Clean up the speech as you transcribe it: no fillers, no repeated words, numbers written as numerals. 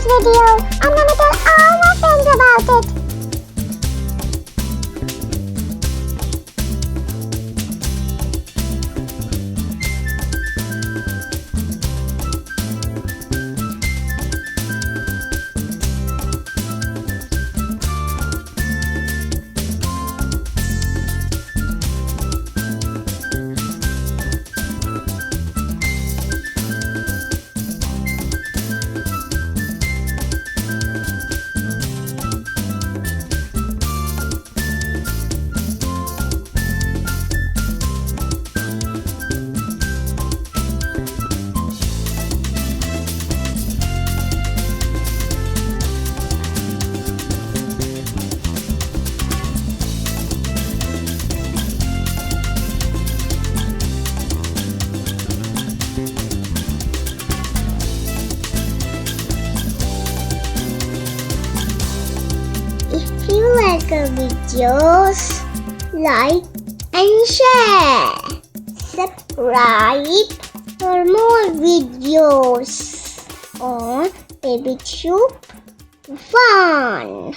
this video. I'm gonna tell all my friends about it. If you like our videos, like and share. Subscribe for more videos on Baby Tube Fun.